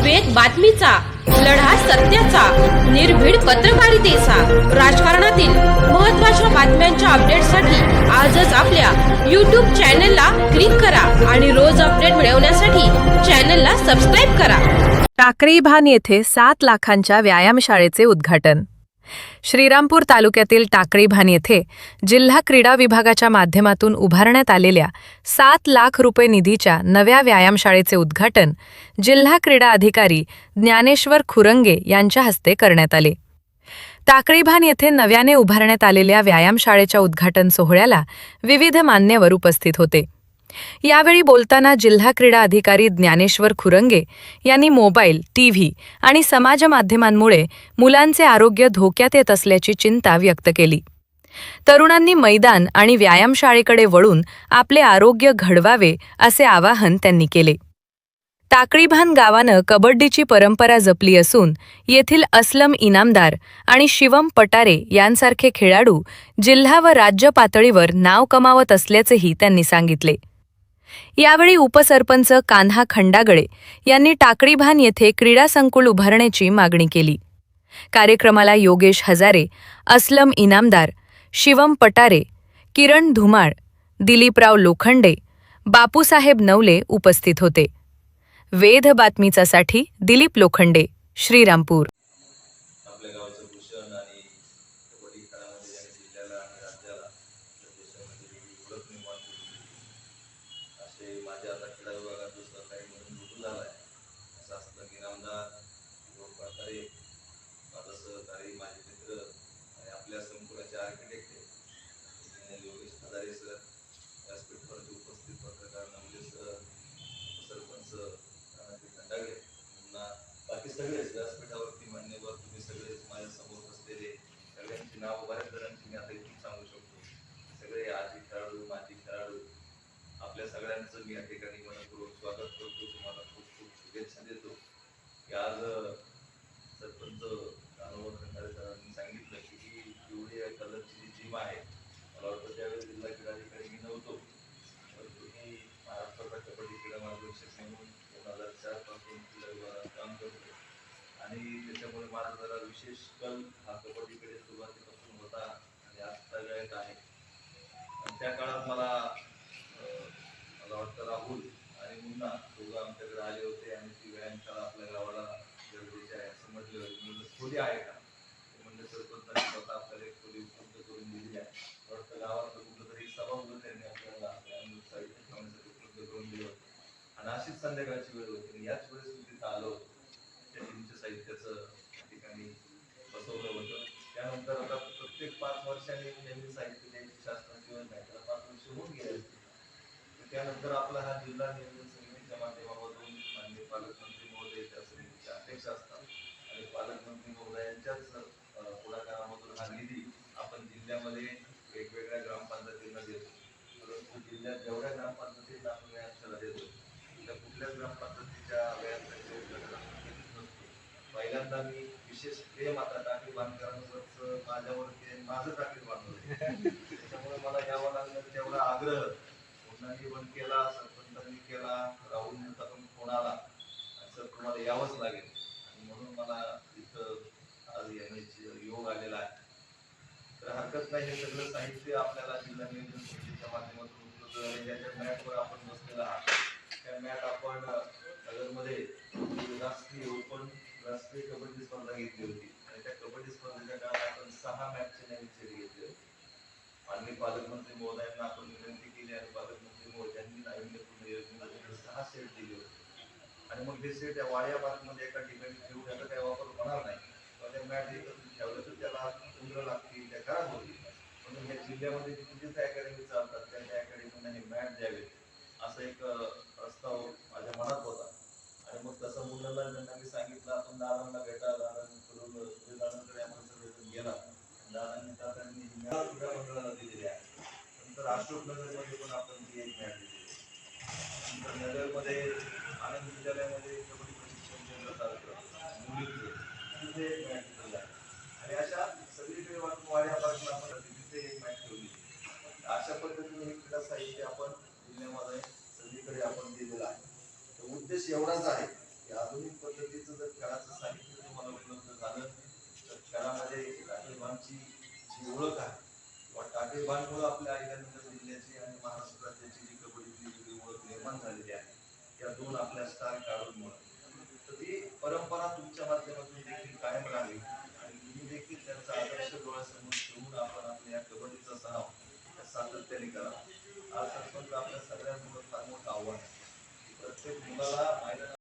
वेग बातमीचा, लढा सत्याचा, निर्भीड पत्रकारितेचा, राजकारणातील महत्त्वाच्या बातम्यांच्या अपडेटसाठी आजच आपल्या YouTube चॅनलला क्लिक करा आणि रोज अपडेट मिळवण्यासाठी चॅनलला सबस्क्राइब करा। टाकळी भान येथे 7 लाखांच्या व्यायामशाळेचे उद्घाटन। श्रीरामपूर तालुक्यातील टाकळी भान येथे जिल्हा क्रीडा विभागाच्या माध्यमातून उभारण्यात आलेल्या 7 लाख रुपये निधीच्या नव्या व्यायामशाळेचे उद्घाटन जिल्हा क्रीडा अधिकारी ज्ञानेश्वर खुरंगे यांच्या हस्ते करण्यात आले। टाकळी भान येथे नव्याने उभारण्यात आलेल्या व्यायामशाळेच्या उद्घाटन सोहळ्याला विविध मान्यवर उपस्थित होते। यावेळी बोलताना जिल्हा क्रीडा अधिकारी ज्ञानेश्वर खुरंगे यांनी मोबाईल, टीव्ही आणि समाज माध्यमांमुळे मुलांचे आरोग्य धोक्यात येत असल्याची चिंता व्यक्त केली। तरुणांनी मैदान आणि व्यायामशाळेकडे वळून आपले आरोग्य घडवावे असे आवाहन त्यांनी केले। टाकळी भान गावानं कबड्डीची परंपरा जपली असून येथील असलम इनामदार आणि शिवम पटारे यांसारखे खेळाडू जिल्हा व राज्य पातळीवर नाव कमावत असल्याचेही त्यांनी सांगितले। यावेळी उपसरपंच कान्हा खंडागळे यांनी टाकळी भान येथे क्रीडा संकुल उभारण्याची मागणी केली। कार्यक्रमाला योगेश हजारे, असलम इनामदार, शिवम पटारे, किरण धुमाळ, दिलीपराव लोखंडे, बापूसाहेब नवले उपस्थित होते। वेध बातमीचासाठी दिलीप लोखंडे, श्रीरामपूर। माझ्या आता क्रीडा विभागात जो सहकारी म्हणून रुजू झाला आहे असा असलं की इनामदार प्रकारे माझा सहकारी माझे मित्र आणि आपल्या संकुलाचे आर्किटेक्ट योगेश हजारे सर, व्यासपीठावरचे उपस्थित पत्रकार नवले सर, सरपंच खंडागळे, बाकी सगळेच व्यासपीठावरती मान्यवर तुम्ही सगळेच माझ्या समोर बसलेले सगळ्यांची नाव बऱ्याच जणांची मी आता इथून सांगू शकतो। सगळे आजी खेळाडू, माजी खेळाडू, आपल्या सगळ्यांचं मी या ठिकाणी मनपूर्वक स्वागत करतो। तुम्हाला खूप खूप शुभेच्छा देतो की आज सरपंच खंडारे सरांनी सांगितलं की ही पिवळी कलरची जी टीम आहे, मला वाटतं त्यावेळेस जिल्हा क्रीडाधिकारी मी नव्हतो, परंतु मी महाराष्ट्राचा कबड्डी क्रीडा मार्गदर्शक म्हणून 2004 पासून क्रीडा विभागात काम करतो आणि त्याच्यामुळे माझा जरा विशेष कल हा कबड्डीकडे सुरुवातीपासून होता आणि आजचा वेळेत आहे। त्या काळात मला वाटतं राहुल आणि मुन्ना दोघं आमच्याकडे आले होते आणि ती व्यायामशाळा आपल्या गावाला गरजेची आहे असं म्हटलं। म्हणजे खोली आहे का, म्हणजे सरपंचांनी स्वतः आपल्याला एक खोली उपलब्ध करून दिली आहे। वाटतं गावातलं कुठं तरी सभागृह त्यांनी आपल्याला साहित्य ठेवण्यासाठी उपलब्ध करून दिलं होतं आणि अशीच संध्याकाळची वेळ होती। याच वेळेस मी तिथं आलो होतो, त्या टीमच्या साहित्याचं ठिकाणी बसवलं होतं। त्यानंतर आता प्रत्येक 5 वर्षांनी नवीन साहित्य द्यायची शासनाची योजना आहे, त्याला 5 वर्ष होऊन गेले। त्यानंतर आपला हा जिल्हा नियोजन समितीच्या माध्यमातून माननीय पालकमंत्री महोदय त्या समितीचे अध्यक्ष असतात आणि पालकमंत्री महोदयांच्याच पुढाकारामधून हा निधी आपण जिल्ह्यामध्ये वेगवेगळ्या ग्रामपंचायतींना देतो। परंतु जिल्ह्यात जेवढ्या ग्रामपंचायतींना आपण व्यायामशाळा देतो त्या कुठल्याच ग्रामपंचायतीच्या व्यायामशाळेचं उद्घाटन आपण केलेच नसतो। पहिल्यांदा मी विशेष प्रेम आता टाकळी भानकरांवरच माझ्यावरती माझं टाकळी बांधलं, त्याच्यामुळे मला यावं लागलं। तेवढा आग्रह मुलांनी पण केला, सरपंचांनी केला, राहुलचा पण फोन आला सर तुम्हाला यावंच लागेल आणि म्हणून मला इथं आज येण्याची योग आलेला आहे। तर हरकत नाही, हे सगळं साहित्य आपल्याला जिल्हा नियोजन समितीच्या माध्यमातून उपलब्ध झाले। ज्याच्या मॅटवर आपण बसलेला आहात त्या मॅट आपण नगरमध्ये राष्ट्रीय कबड्डी स्पर्धा घेतली होती आणि त्या कबड्डी स्पर्धेच्या काळात आपण 6 मॅचचे नवीन सेट घेतले होते आणि पालकमंत्री महोदयांना आपण विनंती केली आणि पालकमंत्री महोदयांनी नाविन्यपूर्ण योजनेमध्ये 6 सेट दिले होते आणि मग हे सेट या वाड्या पार्कमध्ये एका ठिकाणी ठेवून याचा काही वापर होणार नाही, पण त्या मॅट एकत्र ठेवलं तर त्याला उंदरं लागतील, त्या खराब होतील। म्हणून या जिल्ह्यामध्ये जिथे अकॅडमी चालतात त्या अकॅडमीला हे मॅट द्यावे असा एक प्रस्ताव माझ्या मनात होता आणि मग तसं मुलांना त्यांना मी सांगितलं आपण दादांना भेटा, दादांकडे आपण सगळेजण गेला, दादांनी क्रीडा मंडळाला दिलेली आहे। नंतर अशोकनगरमध्ये पण आपण ती एक मॅच दिली। नंतर नगरमध्ये आनंद विद्यालयामध्ये कबड्डी प्रशिक्षण केंद्र चालतं मुलींचं, तिथे एक मॅच दिलेली आहे आणि अशा सगळीकडे वाड्या पार्कला आपण तिथे एक मॅच ठेवली। अशा पद्धतीने हे क्रीडा साहित्य आपण जिल्ह्यामध्ये सगळीकडे आपण दिलेलं आहे। तर उद्देश एवढाच आहे की आधुनिक पद्धतीने जी ओळख आहे किंवा टाकळी भानमुळे आपल्या अहिल्यानगर जिल्ह्याची आणि महाराष्ट्र राज्याची जी कबड्डीची वेगळी ओळख निर्माण झालेली आहे या दोन आपल्या स्टार खेळाडूंमुळे, तर ती परंपरा तुमच्या माध्यमातून देखील कायम राहावी आणि तुम्ही देखील त्यांचा आदर्श डोळ्यासमोर ठेवून आपण आपल्या या कबड्डीचा सराव सातत्याने करा. आज सरपंच आपल्या सगळ्यांसमोर फार मोठं आव्हान आहे. प्रत्येक मुलाला